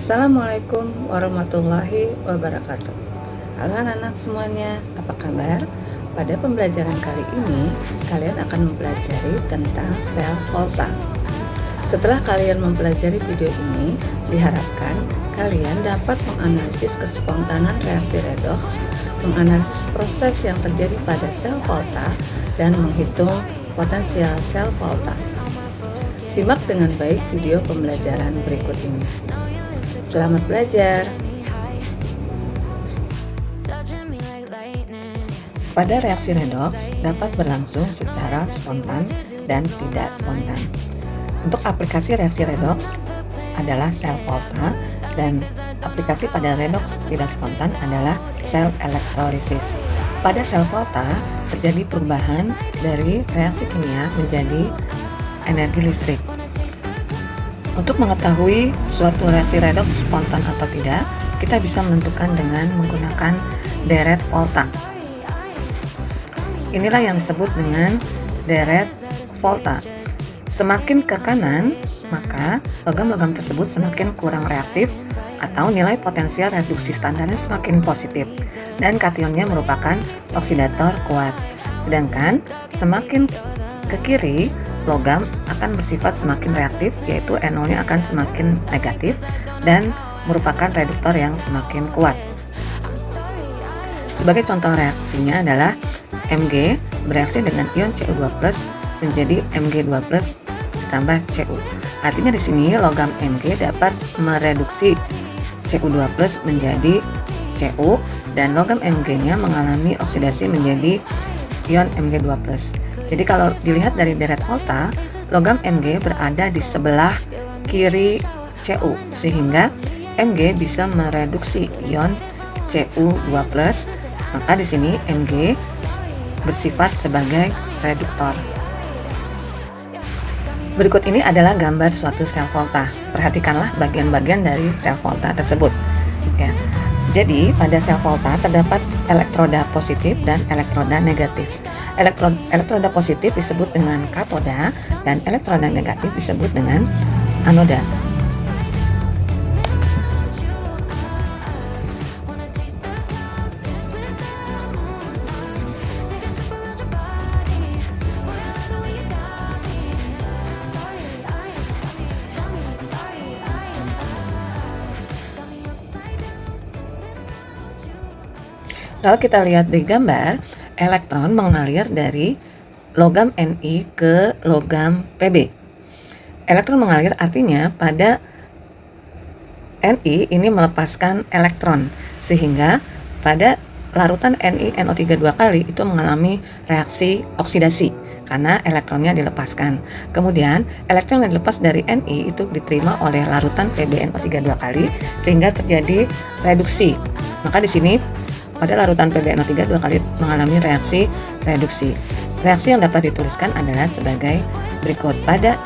Assalamualaikum warahmatullahi wabarakatuh. Halo anak-anak semuanya, apa kabar? Pada pembelajaran kali ini, kalian akan mempelajari tentang sel volta. Setelah kalian mempelajari video ini, diharapkan kalian dapat menganalisis kespontanan reaksi redoks, menganalisis proses yang terjadi pada sel volta, dan menghitung potensial sel volta. Simak dengan baik video pembelajaran berikut ini. Selamat belajar. Pada reaksi redoks dapat berlangsung secara spontan dan tidak spontan. Untuk aplikasi reaksi redoks adalah sel volta dan aplikasi pada redoks tidak spontan adalah sel elektrolisis. Pada sel volta terjadi perubahan dari reaksi kimia menjadi energi listrik. Untuk mengetahui suatu reaksi redoks spontan atau tidak, kita bisa menentukan dengan menggunakan deret volta. Inilah yang disebut dengan deret volta. Semakin ke kanan, maka logam-logam tersebut semakin kurang reaktif atau nilai potensial reduksi standarnya semakin positif, dan kationnya merupakan oksidator kuat. Sedangkan semakin ke kiri, logam akan bersifat semakin reaktif, yaitu NO-nya akan semakin negatif dan merupakan reduktor yang semakin kuat. Sebagai contoh reaksinya adalah Mg bereaksi dengan ion Cu2+ menjadi Mg2+ ditambah Cu. Artinya di sini logam Mg dapat mereduksi Cu2+ menjadi Cu dan logam Mg-nya mengalami oksidasi menjadi ion Mg2+. Jadi kalau dilihat dari deret volta, logam Mg berada di sebelah kiri Cu, sehingga Mg bisa mereduksi ion Cu2+. Maka di sini Mg bersifat sebagai reduktor. Berikut ini adalah gambar suatu sel volta. Perhatikanlah bagian-bagian dari sel volta tersebut. Ya. Jadi pada sel volta terdapat elektroda positif dan elektroda negatif. Elektroda positif disebut dengan katoda dan elektroda negatif disebut dengan anoda. Kalau kita lihat di gambar, elektron mengalir dari logam Ni ke logam Pb. Elektron mengalir artinya pada Ni ini melepaskan elektron, sehingga pada larutan Ni NO3 2 kali itu mengalami reaksi oksidasi karena elektronnya dilepaskan. Kemudian elektron yang dilepas dari Ni itu diterima oleh larutan Pb NO3 2 kali sehingga terjadi reduksi. Maka di sini pada larutan PbNO3 2 kali mengalami reaksi reduksi. Reaksi yang dapat dituliskan adalah sebagai berikut. Pada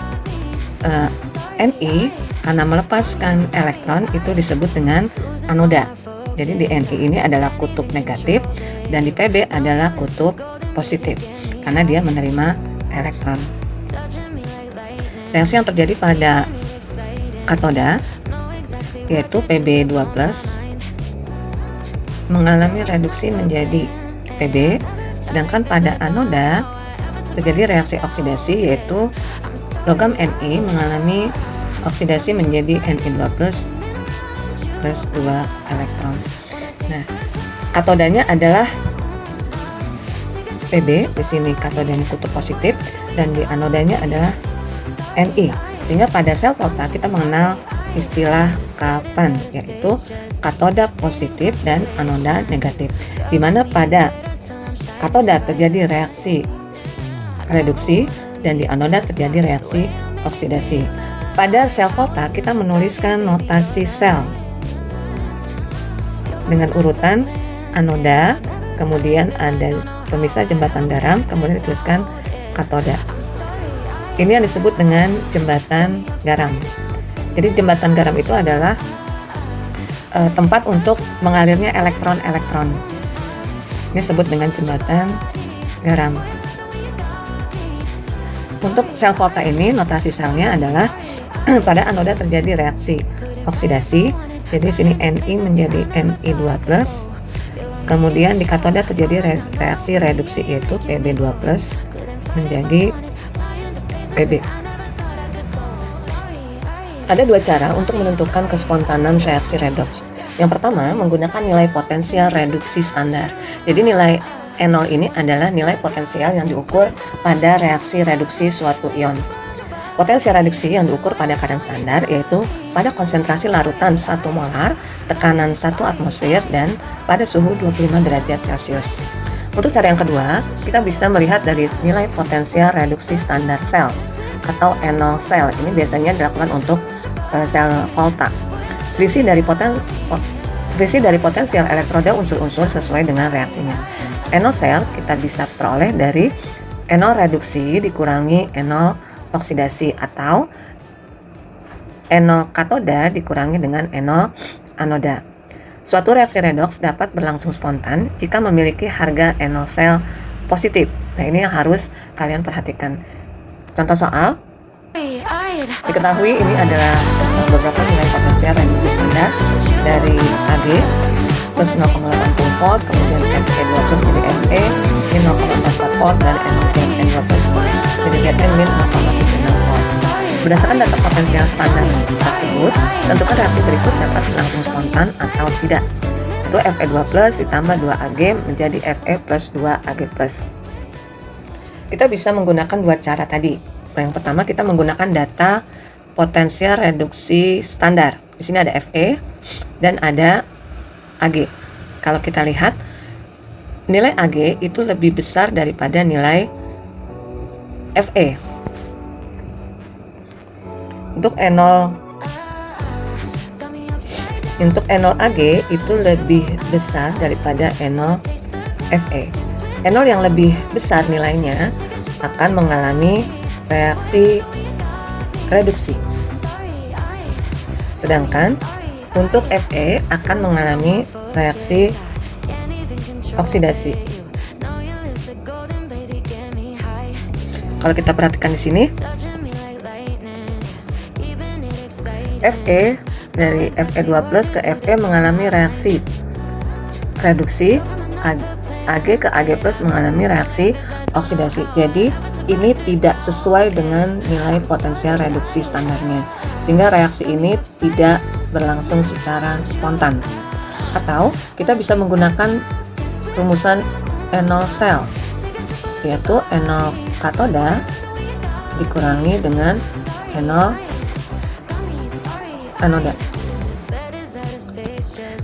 Ni karena melepaskan elektron itu disebut dengan anoda. Jadi di Ni ini adalah kutub negatif dan di Pb adalah kutub positif karena dia menerima elektron. Reaksi yang terjadi pada katoda yaitu Pb2+ mengalami reduksi menjadi Pb, sedangkan pada anoda terjadi reaksi oksidasi yaitu logam Ni mengalami oksidasi menjadi Ni2+ plus 2 elektron. Nah, katodanya adalah Pb, di sini katodanya kutub positif dan di anodanya adalah Ni. Sehingga pada sel volta kita mengenal istilah kapan, yaitu katoda positif dan anoda negatif, di mana pada katoda terjadi reaksi reduksi dan di anoda terjadi reaksi oksidasi. Pada sel volta kita menuliskan notasi sel dengan urutan anoda, kemudian ada pemisah jembatan garam, kemudian dituliskan katoda. Ini yang disebut dengan jembatan garam. Jadi jembatan garam itu adalah tempat untuk mengalirnya elektron-elektron. Ini disebut dengan jembatan garam. Untuk sel volta ini, notasi selnya adalah pada anoda terjadi reaksi oksidasi. Jadi sini Ni menjadi Ni2+. Kemudian di katoda terjadi reaksi reduksi, yaitu Pb2+ menjadi Pb. Ada dua cara untuk menentukan kespontanan reaksi redoks. Yang pertama, menggunakan nilai potensial reduksi standar. Jadi nilai E0 ini adalah nilai potensial yang diukur pada reaksi reduksi suatu ion. Potensial reduksi yang diukur pada kadar standar yaitu pada konsentrasi larutan 1 molar, tekanan 1 atmosfer, dan pada suhu 25 derajat Celcius. Untuk cara yang kedua, kita bisa melihat dari nilai potensial reduksi standar sel atau E0 sel. Ini biasanya dilakukan untuk sel volta. Selisih dari potensial elektroda unsur-unsur sesuai dengan reaksinya. E0 sel kita bisa peroleh dari E0 reduksi dikurangi E0 oksidasi atau E0 katoda dikurangi dengan E0 anoda. Suatu reaksi redoks dapat berlangsung spontan jika memiliki harga E0 sel positif. Nah, ini yang harus kalian perhatikan. Contoh soal, diketahui ini adalah beberapa nilai potensial reduksi standar dari Ag plus 0,80 volt, kemudian Fe2+ jadi Fe min 0,44 volt, dan N2+ jadi Zn min 0,36 volt. Berdasarkan data potensial standar tersebut, tentukan reaksi berikut dapat berlangsung spontan atau tidak. Itu Fe2+ ditambah 2Ag menjadi Fe plus 2Ag+. Kita bisa menggunakan dua cara tadi. Yang pertama, kita menggunakan data potensial reduksi standar. Di sini ada Fe dan ada Ag. Kalau kita lihat, nilai Ag itu lebih besar daripada nilai Fe. Untuk E0 Ag itu lebih besar daripada E0 Fe. E0 yang lebih besar nilainya akan mengalami reaksi reduksi. Sedangkan untuk Fe akan mengalami reaksi oksidasi. Kalau kita perhatikan di sini, Fe dari Fe2+ ke Fe mengalami reaksi reduksi, Ag ke Ag+ mengalami reaksi oksidasi. Jadi ini tidak sesuai dengan nilai potensial reduksi standarnya, sehingga reaksi ini tidak berlangsung secara spontan. Atau kita bisa menggunakan rumusan E0 sel, yaitu E0 katoda dikurangi dengan E0 anoda.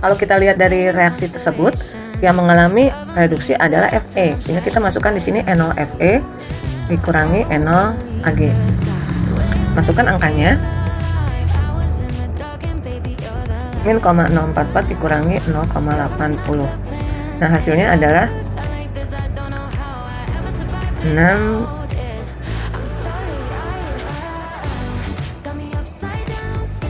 Kalau kita lihat dari reaksi tersebut, yang mengalami reduksi adalah Fe, sehingga kita masukkan di sini E0 Fe dikurangi E0 Ag. Masukkan angkanya, min 0,044 dikurangi 0,80. Nah, hasilnya adalah 6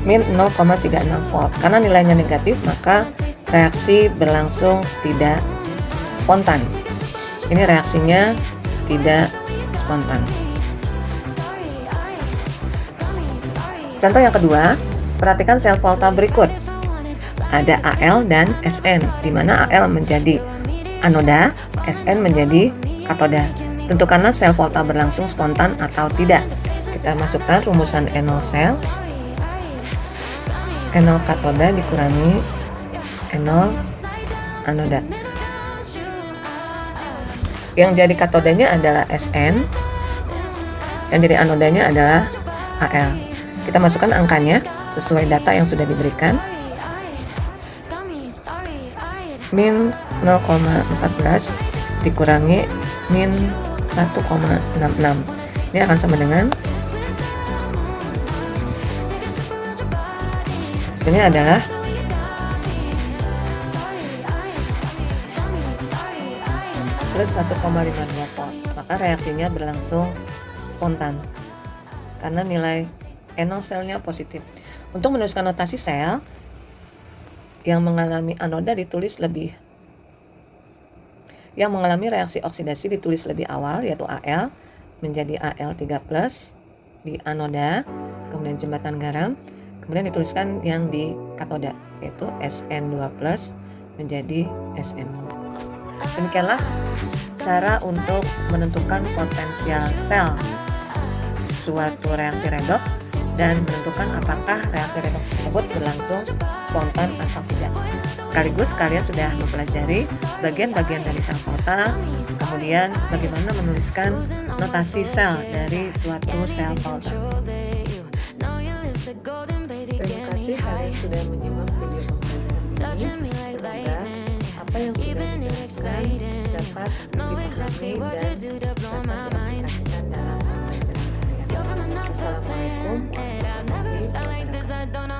min 0,36 volt. Karena nilainya negatif, maka reaksi berlangsung tidak spontan. Ini reaksinya tidak spontan. Contoh yang kedua, perhatikan sel volta berikut. Ada Al dan Sn, di mana Al menjadi anoda, Sn menjadi katoda. Tentukanlah sel volta berlangsung spontan atau tidak. Kita masukkan rumusan E0 sel, E0 katoda dikurangi E0 anoda. Yang jadi katodanya adalah Sn, yang jadi anodanya adalah Al. Kita masukkan angkanya sesuai data yang sudah diberikan. Min 0,14 dikurangi min 1,66. Ini akan sama dengan, ini adalah plus 1,52 volt. Maka reaksinya berlangsung spontan karena nilai E0 selnya positif. Untuk menuliskan notasi sel yang mengalami anoda yang mengalami reaksi oksidasi ditulis lebih awal, yaitu Al menjadi Al3+ di anoda, kemudian jembatan garam, kemudian dituliskan yang di katoda, yaitu Sn2+ menjadi Sn. Demikianlah cara untuk menentukan potensial sel suatu reaksi redoks dan menentukan apakah reaksi redoks tersebut berlangsung spontan atau tidak. Sekaligus kalian sudah mempelajari bagian-bagian dari sel Volta, kemudian bagaimana menuliskan notasi sel dari suatu sel Volta. Terima kasih kalian sudah menyimak video pembelajaran ini. Semoga apa yang sudah dijelaskan dapat dipahami dan dapat diaplikasikan dalam pembelajaran kalian. Assalamualaikum warahmatullahi wabarakatuh.